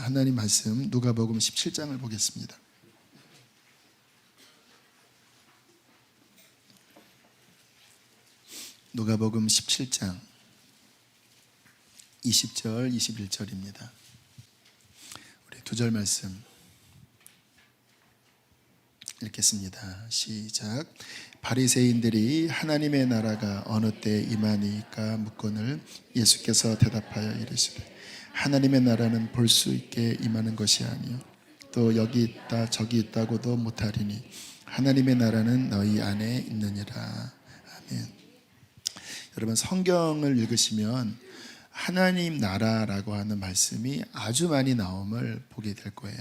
하나님 말씀 누가복음 17장을 보겠습니다. 누가복음 17장 20절 21절입니다. 우리 두 절 말씀 읽겠습니다. 시작. 바리새인들이 하나님의 나라가 어느 때 임하니까 묻거늘 예수께서 대답하여 이르시되 하나님의 나라는 볼 수 있게 임하는 것이 아니요 또 여기 있다 저기 있다고도 못하리니 하나님의 나라는 너희 안에 있느니라. 아멘. 여러분, 성경을 읽으시면 하나님 나라라고 하는 말씀이 아주 많이 나옴을 보게 될 거예요.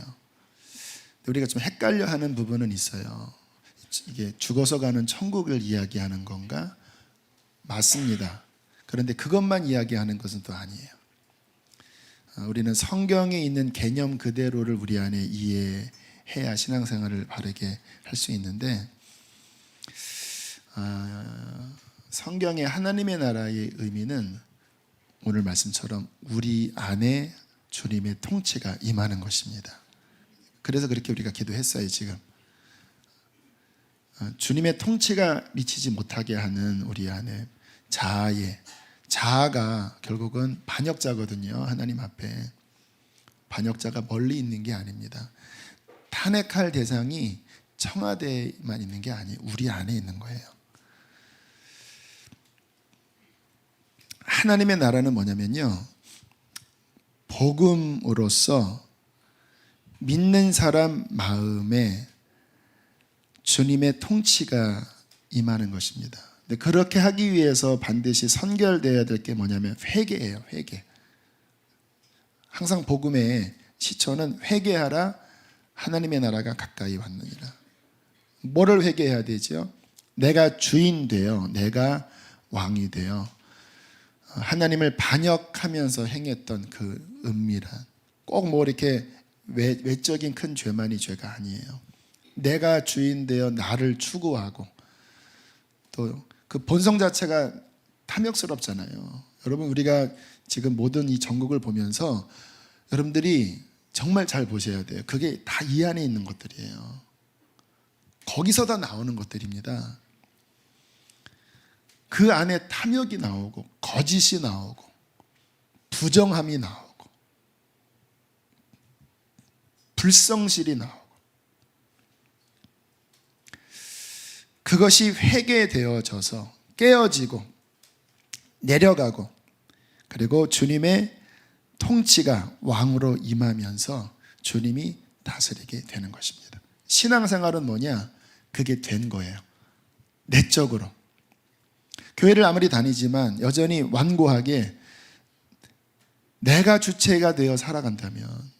우리가 좀 헷갈려 하는 부분은 있어요. 이게 죽어서 가는 천국을 이야기하는 건가? 맞습니다. 그런데 그것만 이야기하는 것은 또 아니에요. 우리는 성경에 있는 개념 그대로를 우리 안에 이해해야 신앙생활을 바르게 할 수 있는데, 성경의 하나님의 나라의 의미는 오늘 말씀처럼 우리 안에 주님의 통치가 임하는 것입니다. 그래서 그렇게 우리가 기도했어요. 지금 주님의 통치가 미치지 못하게 하는 우리 안에 자아가 결국은 반역자거든요. 하나님 앞에 반역자가 멀리 있는 게 아닙니다. 탄핵할 대상이 청와대에만 있는 게 아니에요. 우리 안에 있는 거예요. 하나님의 나라는 뭐냐면요, 복음으로서 믿는 사람 마음에 주님의 통치가 임하는 것입니다. 근데 그렇게 하기 위해서 반드시 선결되어야 될 게 뭐냐면 회개예요. 회개. 항상 복음의 시초는 회개하라, 하나님의 나라가 가까이 왔느니라. 뭐를 회개해야 되죠? 내가 주인 되어, 내가 왕이 되어 하나님을 반역하면서 행했던 그 은밀한, 꼭 뭐 이렇게 외적인 큰 죄만이 죄가 아니에요. 내가 주인 되어 나를 추구하고, 또 그 본성 자체가 탐욕스럽잖아요. 여러분, 우리가 지금 모든 이 전국을 보면서 여러분들이 정말 잘 보셔야 돼요. 그게 다 이 안에 있는 것들이에요. 거기서 다 나오는 것들입니다. 그 안에 탐욕이 나오고, 거짓이 나오고, 부정함이 나오고, 불성실이 나오고, 그것이 회개되어져서 깨어지고 내려가고, 그리고 주님의 통치가 왕으로 임하면서 주님이 다스리게 되는 것입니다. 신앙생활은 뭐냐? 그게 된 거예요. 내적으로. 교회를 아무리 다니지만 여전히 완고하게 내가 주체가 되어 살아간다면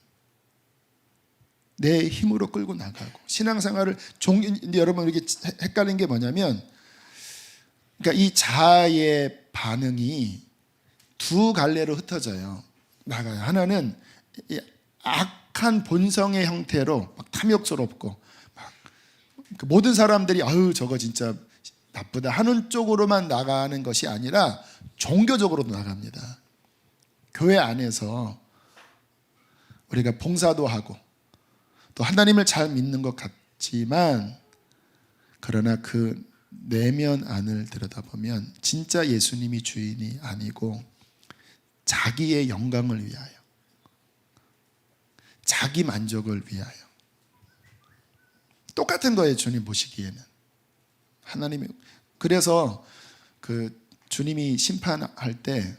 내 힘으로 끌고 나가고, 신앙생활을 여러분, 이렇게 헷갈린 게 뭐냐면, 그러니까 이 자아의 반응이 두 갈래로 흩어져요. 나가요. 하나는 악한 본성의 형태로 막 탐욕스럽고, 막 모든 사람들이 아유 저거 진짜 나쁘다 하는 쪽으로만 나가는 것이 아니라 종교적으로도 나갑니다. 교회 안에서 우리가 봉사도 하고 또 하나님을 잘 믿는 것 같지만, 그러나 그 내면 안을 들여다보면 진짜 예수님이 주인이 아니고 자기의 영광을 위하여, 자기 만족을 위하여, 똑같은 거예요. 주님 보시기에는 하나님이. 그래서 그 주님이 심판할 때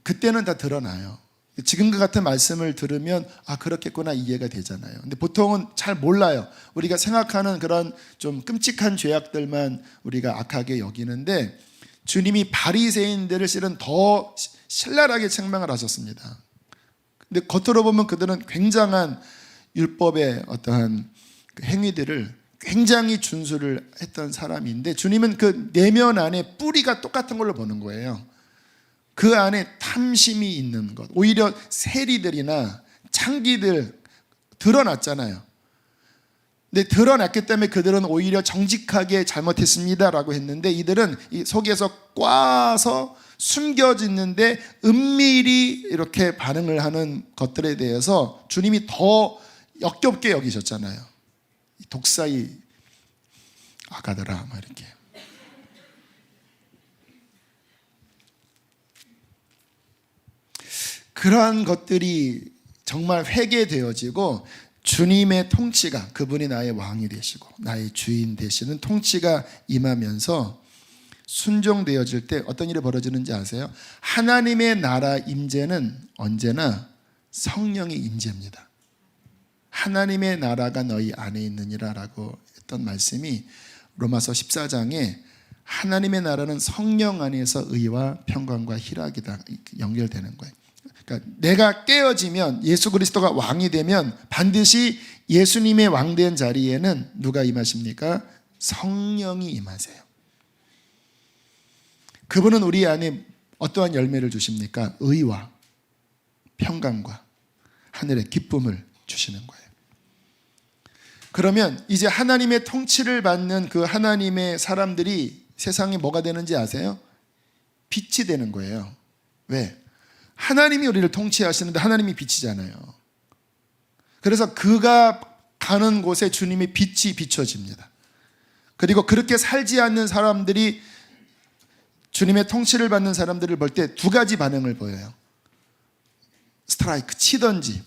그때는 다 드러나요. 지금과 같은 말씀을 들으면 그렇겠구나 이해가 되잖아요. 근데 보통은 잘 몰라요. 우리가 생각하는 그런 좀 끔찍한 죄악들만 우리가 악하게 여기는데, 주님이 바리새인들을 실은 더 신랄하게 책망을 하셨습니다. 근데 겉으로 보면 그들은 굉장한 율법의 어떠한 행위들을 굉장히 준수를 했던 사람인데, 주님은 그 내면 안에 뿌리가 똑같은 걸로 보는 거예요. 그 안에 탐심이 있는 것, 오히려 세리들이나 창기들 드러났잖아요. 근데 드러났기 때문에 그들은 오히려 정직하게 잘못했습니다라고 했는데, 이들은 이 속에서 꽈서 숨겨지는데 은밀히 이렇게 반응을 하는 것들에 대해서 주님이 더 역겹게 여기셨잖아요. 독사의 아가들아, 막 이렇게. 그러한 것들이 정말 회개되어지고 주님의 통치가, 그분이 나의 왕이 되시고 나의 주인 되시는 통치가 임하면서 순종되어질 때 어떤 일이 벌어지는지 아세요? 하나님의 나라 임재는 언제나 성령의 임재입니다. 하나님의 나라가 너희 안에 있느니라 라고 했던 말씀이 로마서 14장에 하나님의 나라는 성령 안에서 의와 평강과 희락이다 연결되는 거예요. 그러니까 내가 깨어지면, 예수 그리스도가 왕이 되면 반드시 예수님의 왕된 자리에는 누가 임하십니까? 성령이 임하세요. 그분은 우리 안에 어떠한 열매를 주십니까? 의와 평강과 하늘의 기쁨을 주시는 거예요. 그러면 이제 하나님의 통치를 받는 그 하나님의 사람들이 세상에 뭐가 되는지 아세요? 빛이 되는 거예요. 왜? 하나님이 우리를 통치하시는데 하나님이 빛이잖아요. 그래서 그가 가는 곳에 주님의 빛이 비춰집니다. 그리고 그렇게 살지 않는 사람들이 주님의 통치를 받는 사람들을 볼 때 두 가지 반응을 보여요. 스트라이크, 치든지,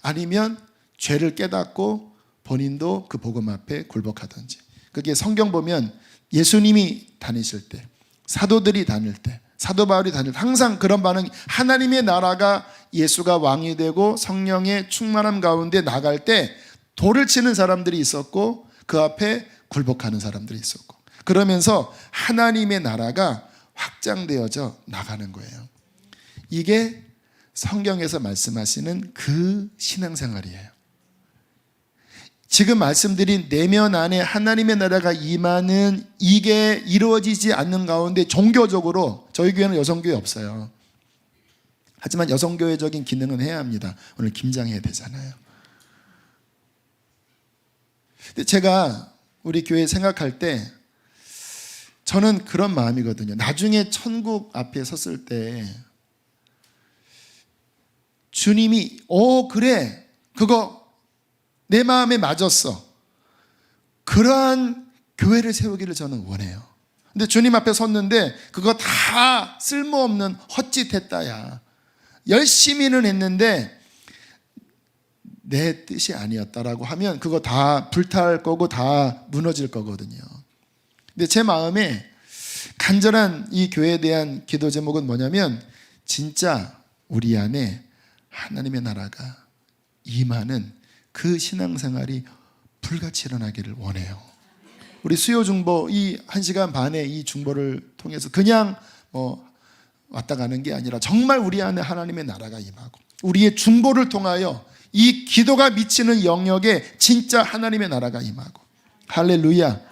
아니면 죄를 깨닫고 본인도 그 복음 앞에 굴복하든지. 그게 성경 보면 예수님이 다니실 때, 사도들이 다닐 때, 사도 바울이 다닐 때 항상 그런 반응이, 하나님의 나라가 예수가 왕이 되고 성령의 충만함 가운데 나갈 때 돌을 치는 사람들이 있었고 그 앞에 굴복하는 사람들이 있었고, 그러면서 하나님의 나라가 확장되어져 나가는 거예요. 이게 성경에서 말씀하시는 그 신앙생활이에요. 지금 말씀드린 내면 안에 하나님의 나라가 임하는 이게 이루어지지 않는 가운데 종교적으로, 저희 교회는 여성교회 없어요. 하지만 여성교회적인 기능은 해야 합니다. 오늘 김장해야 되잖아요. 근데 제가 우리 교회 생각할 때 저는 그런 마음이거든요. 나중에 천국 앞에 섰을 때 주님이 그래, 그거 내 마음에 맞았어, 그러한 교회를 세우기를 저는 원해요. 근데 주님 앞에 섰는데 그거 다 쓸모없는 헛짓했다야, 열심히는 했는데 내 뜻이 아니었다라고 하면 그거 다 불탈 거고 다 무너질 거거든요. 근데 제 마음에 간절한 이 교회에 대한 기도 제목은 뭐냐면, 진짜 우리 안에 하나님의 나라가 임하는 그 신앙생활이 불같이 일어나기를 원해요. 우리 수요 중보 이 1시간 반의 이 중보를 통해서 그냥 왔다 가는 게 아니라 정말 우리 안에 하나님의 나라가 임하고, 우리의 중보를 통하여 이 기도가 미치는 영역에 진짜 하나님의 나라가 임하고, 할렐루야.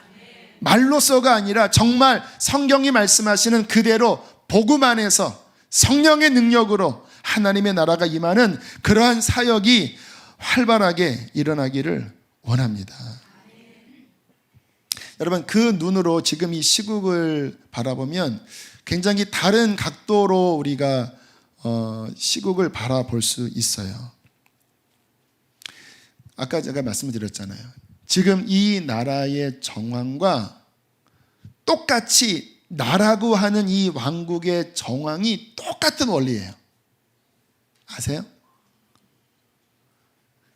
말로서가 아니라 정말 성경이 말씀하시는 그대로 복음 안에서 성령의 능력으로 하나님의 나라가 임하는 그러한 사역이 활발하게 일어나기를 원합니다. 여러분, 그 눈으로 지금 이 시국을 바라보면 굉장히 다른 각도로 우리가 시국을 바라볼 수 있어요. 아까 제가 말씀드렸잖아요. 지금 이 나라의 정황과 똑같이 나라고 하는 이 왕국의 정황이 똑같은 원리예요. 아세요?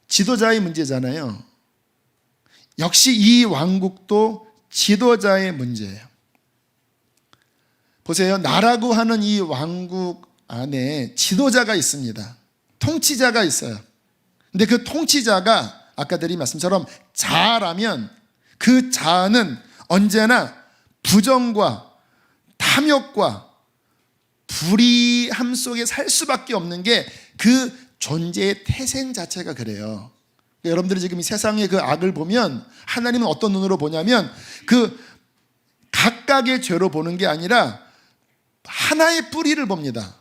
지도자의 문제잖아요. 역시 이 왕국도 지도자의 문제예요. 보세요. 나라고 하는 이 왕국 안에 지도자가 있습니다. 통치자가 있어요. 근데 그 통치자가 아까 드린 말씀처럼 자아라면 그 자아는 언제나 부정과 탐욕과 불의함 속에 살 수밖에 없는 게 그 존재의 태생 자체가 그래요. 여러분들이 지금 이 세상의 그 악을 보면 하나님은 어떤 눈으로 보냐면 그 각각의 죄로 보는 게 아니라 하나의 뿌리를 봅니다.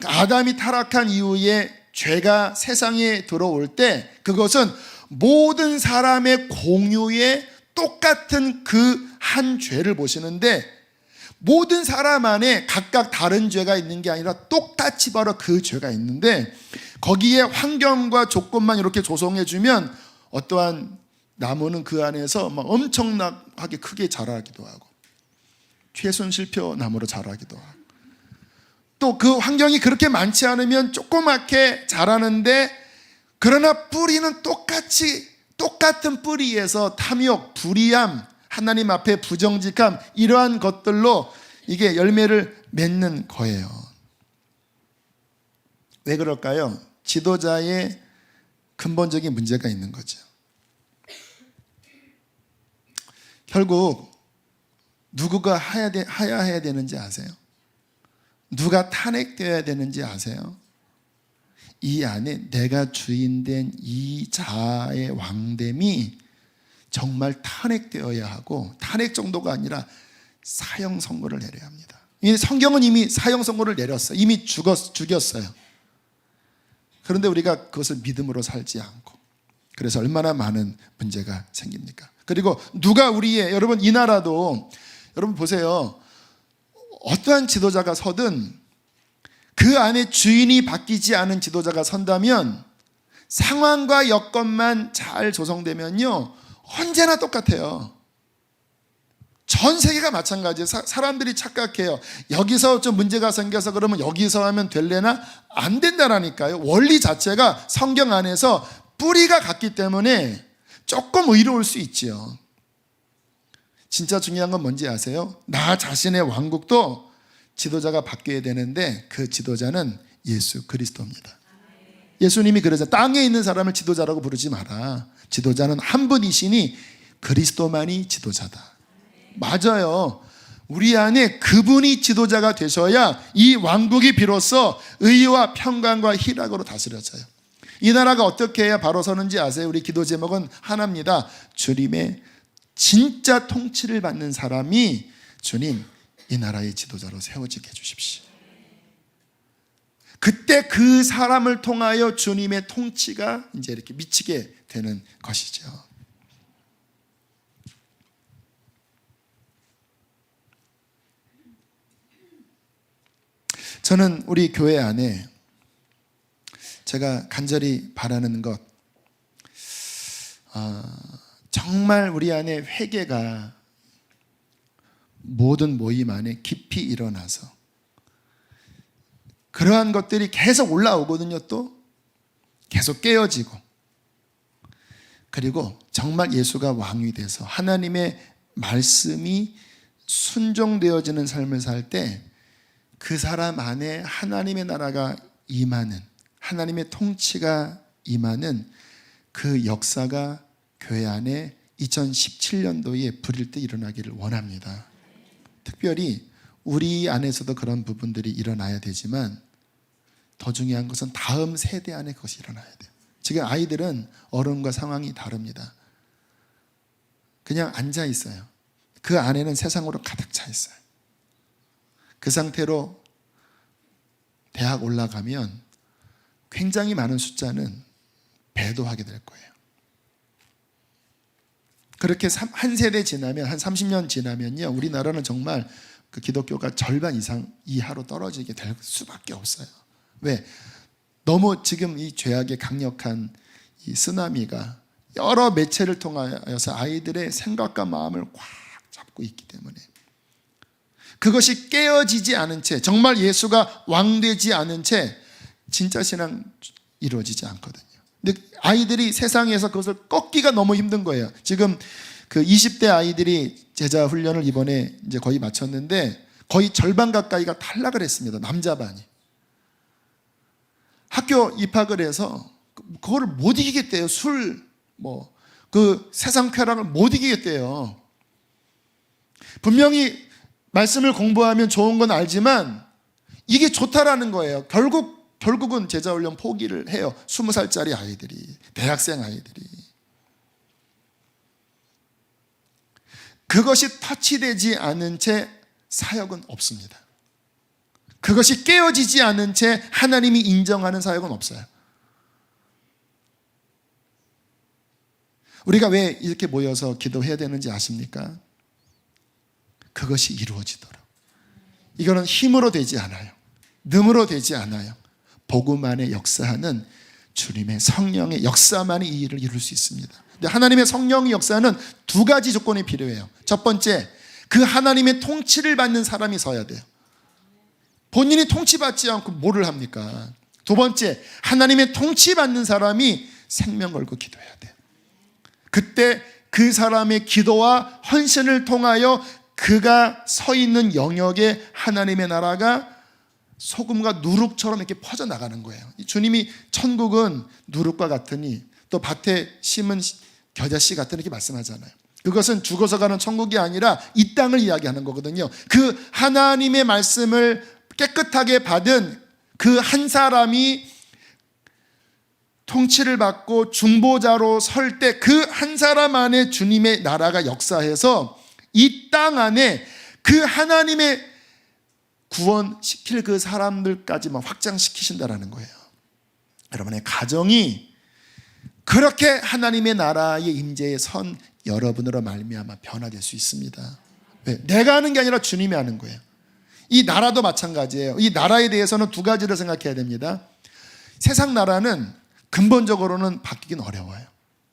아담이 타락한 이후에 죄가 세상에 들어올 때 그것은 모든 사람의 공유의 똑같은 그 한 죄를 보시는데, 모든 사람 안에 각각 다른 죄가 있는 게 아니라 똑같이 바로 그 죄가 있는데, 거기에 환경과 조건만 이렇게 조성해 주면 어떠한 나무는 그 안에서 막 엄청나게 크게 자라기도 하고, 최순실표 나무로 자라기도 하고, 또 그 환경이 그렇게 많지 않으면 조그맣게 자라는데, 그러나 뿌리는 똑같은 뿌리에서 탐욕, 불의함, 하나님 앞에 부정직함, 이러한 것들로 이게 열매를 맺는 거예요. 왜 그럴까요? 지도자의 근본적인 문제가 있는 거죠. 결국 누구가 하야해야 되는지 아세요? 누가 탄핵되어야 되는지 아세요? 이 안에 내가 주인된 이 자아의 왕됨이 정말 탄핵되어야 하고, 탄핵 정도가 아니라 사형 선고를 내려야 합니다. 성경은 이미 사형 선고를 내렸어요. 이미 죽였어요. 그런데 우리가 그것을 믿음으로 살지 않고, 그래서 얼마나 많은 문제가 생깁니까? 그리고 누가 여러분, 이 나라도 여러분 보세요. 어떠한 지도자가 서든 그 안에 주인이 바뀌지 않은 지도자가 선다면, 상황과 여건만 잘 조성되면요, 언제나 똑같아요. 전 세계가 마찬가지예요. 사람들이 착각해요. 여기서 좀 문제가 생겨서 그러면 여기서 하면 될래나? 안 된다라니까요. 원리 자체가 성경 안에서 뿌리가 같기 때문에 조금 의로울 수 있지요. 진짜 중요한 건 뭔지 아세요? 나 자신의 왕국도 지도자가 바뀌어야 되는데, 그 지도자는 예수 그리스도입니다. 예수님이 그러자 땅에 있는 사람을 지도자라고 부르지 마라. 지도자는 한 분이시니 그리스도만이 지도자다. 맞아요. 우리 안에 그분이 지도자가 되셔야 이 왕국이 비로소 의와 평강과 희락으로 다스려져요. 이 나라가 어떻게 해야 바로 서는지 아세요? 우리 기도 제목은 하나입니다. 주님의 진짜 통치를 받는 사람이 주님, 이 나라의 지도자로 세워지게 해주십시오. 그때 그 사람을 통하여 주님의 통치가 이제 이렇게 미치게 되는 것이죠. 저는 우리 교회 안에 제가 간절히 바라는 것, 정말 우리 안에 회개가 모든 모임 안에 깊이 일어나서, 그러한 것들이 계속 올라오거든요. 또 계속 깨어지고, 그리고 정말 예수가 왕이 돼서 하나님의 말씀이 순종되어지는 삶을 살 때 그 사람 안에 하나님의 나라가 임하는, 하나님의 통치가 임하는 그 역사가 교회 안에 2017년도에 부릴 때 일어나기를 원합니다. 특별히 우리 안에서도 그런 부분들이 일어나야 되지만, 더 중요한 것은 다음 세대 안에 그것이 일어나야 돼요. 지금 아이들은 어른과 상황이 다릅니다. 그냥 앉아 있어요. 그 안에는 세상으로 가득 차 있어요. 그 상태로 대학 올라가면 굉장히 많은 숫자는 배도하게 될 거예요. 그렇게 한 세대 지나면, 한 30년 지나면요, 우리나라는 정말 그 기독교가 절반 이상 이하로 떨어지게 될 수밖에 없어요. 왜? 너무 지금 이 죄악의 강력한 이 쓰나미가 여러 매체를 통하여서 아이들의 생각과 마음을 꽉 잡고 있기 때문에, 그것이 깨어지지 않은 채, 정말 예수가 왕되지 않은 채 진짜 신앙 이루어지지 않거든요. 근데 아이들이 세상에서 그것을 꺾기가 너무 힘든 거예요. 지금 그 20대 아이들이 제자 훈련을 이번에 이제 거의 마쳤는데, 거의 절반 가까이가 탈락을 했습니다. 남자 반이. 학교 입학을 해서 그거를 못 이기겠대요. 그 세상 쾌락을 못 이기겠대요. 분명히 말씀을 공부하면 좋은 건 알지만 이게 좋다라는 거예요. 결국은 제자훈련 포기를 해요. 20살짜리 아이들이, 대학생 아이들이. 그것이 터치되지 않은 채 사역은 없습니다. 그것이 깨어지지 않은 채 하나님이 인정하는 사역은 없어요. 우리가 왜 이렇게 모여서 기도해야 되는지 아십니까? 그것이 이루어지도록. 이거는 힘으로 되지 않아요. 능으로 되지 않아요. 복음 안에 역사하는 주님의 성령의 역사만이 이 일을 이룰 수 있습니다. 근데 하나님의 성령의 역사는 두 가지 조건이 필요해요. 첫 번째, 그 하나님의 통치를 받는 사람이 서야 돼요. 본인이 통치받지 않고 뭐를 합니까? 두 번째, 하나님의 통치받는 사람이 생명 걸고 기도해야 돼요. 그때 그 사람의 기도와 헌신을 통하여 그가 서 있는 영역에 하나님의 나라가 소금과 누룩처럼 이렇게 퍼져나가는 거예요. 주님이 천국은 누룩과 같으니 또 밭에 심은 겨자씨 같으니 이렇게 말씀하잖아요. 그것은 죽어서 가는 천국이 아니라 이 땅을 이야기하는 거거든요. 그 하나님의 말씀을 깨끗하게 받은 그 한 사람이 통치를 받고 중보자로 설 때 그 한 사람 안에 주님의 나라가 역사해서 이 땅 안에 그 하나님의 구원시킬 그 사람들까지만 확장시키신다라는 거예요. 여러분의 가정이 그렇게 하나님의 나라의 임재에 선 여러분으로 말미암아 변화될 수 있습니다. 왜? 내가 하는 게 아니라 주님이 하는 거예요. 이 나라도 마찬가지예요. 이 나라에 대해서는 두 가지를 생각해야 됩니다. 세상 나라는 근본적으로는 바뀌긴 어려워요.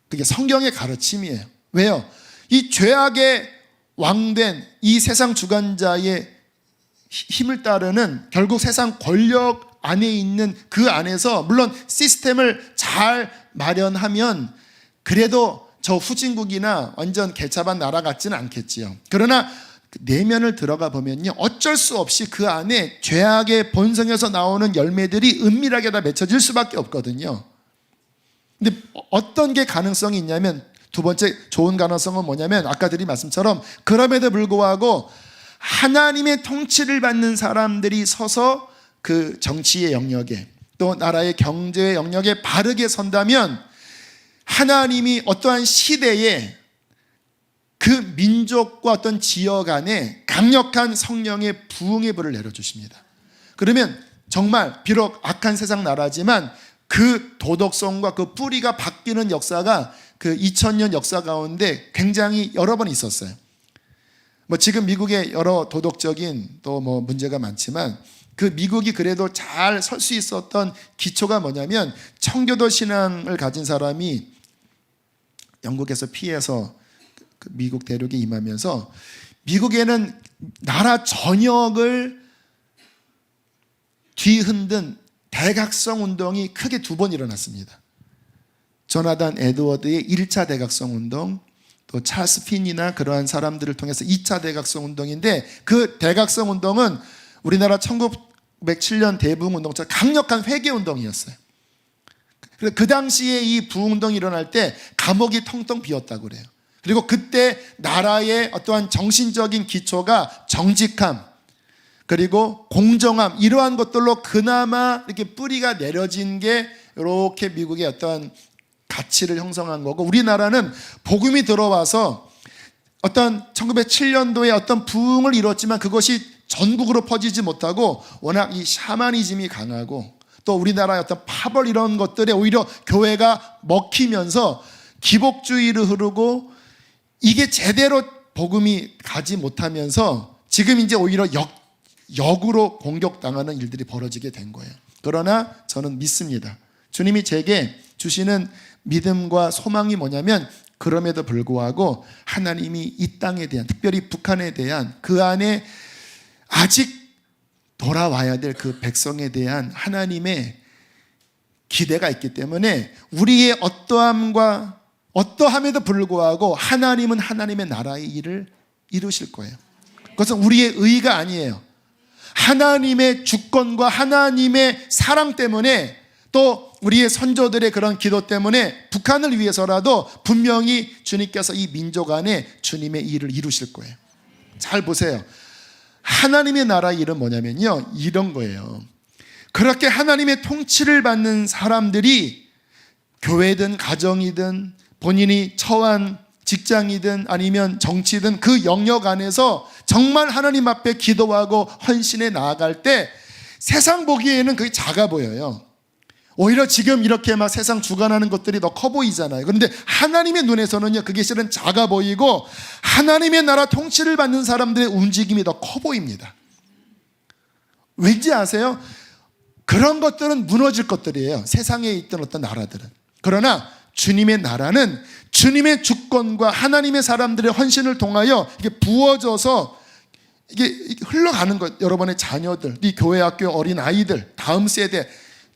그게 성경의 가르침이에요. 왜요? 이 죄악의 왕된 이 세상 주관자의 힘을 따르는 결국 세상 권력 안에 있는 그 안에서 물론 시스템을 잘 마련하면 그래도 저 후진국이나 완전 개차반 나라 같지는 않겠지요. 그러나 내면을 들어가 보면요, 어쩔 수 없이 그 안에 죄악의 본성에서 나오는 열매들이 은밀하게 다 맺혀질 수밖에 없거든요. 근데 어떤 게 가능성이 있냐면, 두 번째 좋은 가능성은 뭐냐면 아까 드린 말씀처럼 그럼에도 불구하고 하나님의 통치를 받는 사람들이 서서 그 정치의 영역에 또 나라의 경제의 영역에 바르게 선다면 하나님이 어떠한 시대에 그 민족과 어떤 지역 안에 강력한 성령의 부흥의 불을 내려주십니다. 그러면 정말 비록 악한 세상 나라지만 그 도덕성과 그 뿌리가 바뀌는 역사가 그 2000년 역사 가운데 굉장히 여러 번 있었어요. 뭐 지금 미국의 여러 도덕적인 또 뭐 문제가 많지만 그 미국이 그래도 잘 설 수 있었던 기초가 뭐냐면 청교도 신앙을 가진 사람이 영국에서 피해서 미국 대륙에 임하면서 미국에는 나라 전역을 뒤흔든 대각성 운동이 크게 두 번 일어났습니다. 조나단 에드워드의 1차 대각성 운동, 또 찰스 핀이나 그러한 사람들을 통해서 2차 대각성 운동인데 그 대각성 운동은 우리나라 1907년 대부흥운동처럼 강력한 회개운동이었어요. 그 당시에 이 부흥운동이 일어날 때 감옥이 텅텅 비었다고 그래요. 그리고 그때 나라의 어떠한 정신적인 기초가 정직함 그리고 공정함 이러한 것들로 그나마 이렇게 뿌리가 내려진 게 이렇게 미국의 어떠한 가치를 형성한 거고, 우리나라는 복음이 들어와서 어떤 1907년도에 어떤 부흥을 이뤘지만 그것이 전국으로 퍼지지 못하고 워낙 이 샤머니즘이 강하고 또 우리나라의 어떤 파벌 이런 것들에 오히려 교회가 먹히면서 기복주의로 흐르고 이게 제대로 복음이 가지 못하면서 지금 이제 오히려 역으로 공격당하는 일들이 벌어지게 된 거예요. 그러나 저는 믿습니다. 주님이 제게 주시는 믿음과 소망이 뭐냐면 그럼에도 불구하고 하나님이 이 땅에 대한, 특별히 북한에 대한 그 안에 아직 돌아와야 될 그 백성에 대한 하나님의 기대가 있기 때문에 우리의 어떠함에도 불구하고 하나님은 하나님의 나라의 일을 이루실 거예요. 그것은 우리의 의가 아니에요. 하나님의 주권과 하나님의 사랑 때문에 또 우리의 선조들의 그런 기도 때문에 북한을 위해서라도 분명히 주님께서 이 민족 안에 주님의 일을 이루실 거예요. 잘 보세요. 하나님의 나라의 일은 뭐냐면요, 이런 거예요. 그렇게 하나님의 통치를 받는 사람들이 교회든 가정이든 본인이 처한 직장이든 아니면 정치든 그 영역 안에서 정말 하나님 앞에 기도하고 헌신해 나아갈 때 세상 보기에는 그게 작아 보여요. 오히려 지금 이렇게 막 세상 주관하는 것들이 더 커 보이잖아요. 그런데 하나님의 눈에서는요, 그게 실은 작아 보이고 하나님의 나라 통치를 받는 사람들의 움직임이 더 커 보입니다. 왠지 아세요? 그런 것들은 무너질 것들이에요. 세상에 있던 어떤 나라들은. 그러나 주님의 나라는 주님의 주권과 하나님의 사람들의 헌신을 통하여 이게 부어져서 이게 흘러가는 것. 여러분의 자녀들, 이 교회 학교 어린 아이들, 다음 세대,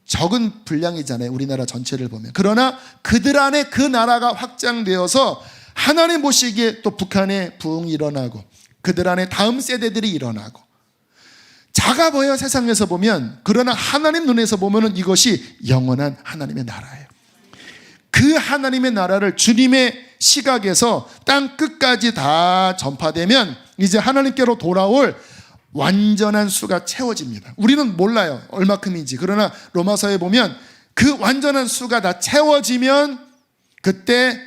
적은 분량이잖아요. 우리나라 전체를 보면. 그러나 그들 안에 그 나라가 확장되어서 하나님 보시기에 또 북한에 부흥이 일어나고 그들 안에 다음 세대들이 일어나고 작아 보여 세상에서 보면. 그러나 하나님 눈에서 보면 이것이 영원한 하나님의 나라예요. 그 하나님의 나라를 주님의 시각에서 땅 끝까지 다 전파되면 이제 하나님께로 돌아올 완전한 수가 채워집니다. 우리는 몰라요, 얼마큼인지. 그러나 로마서에 보면 그 완전한 수가 다 채워지면 그때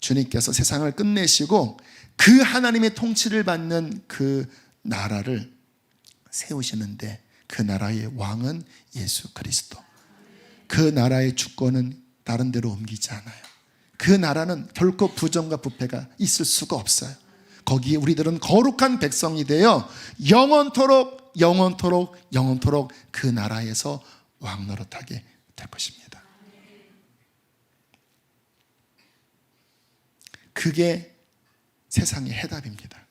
주님께서 세상을 끝내시고 그 하나님의 통치를 받는 그 나라를 세우시는데, 그 나라의 왕은 예수 그리스도. 그 나라의 주권은 다른 데로 옮기지 않아요. 그 나라는 결코 부정과 부패가 있을 수가 없어요. 거기에 우리들은 거룩한 백성이 되어 영원토록 영원토록 영원토록 그 나라에서 왕노릇하게 될 것입니다. 그게 세상의 해답입니다.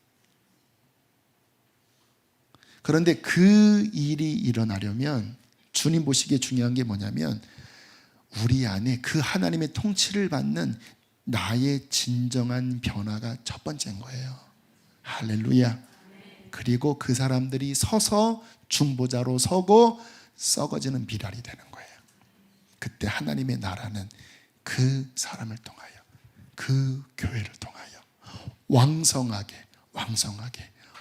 그런데 그 일이 일어나려면 주님 보시기에 중요한 게 뭐냐면 우리 안에 그 하나님의 통치를 받는 나의 진정한 변화가 첫 번째인 거예요. 할렐루야. 그리고 그 사람들이 서서 중보자로 서고 썩어지는 미랄이 되는 거예요. 그때 하나님의 나라는 그 사람을 통하여, 그 교회를 통하여 왕성하게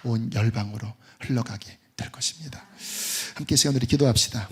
온 열방으로 흘러가게 될 것입니다. 함께 시간 우리 기도합시다.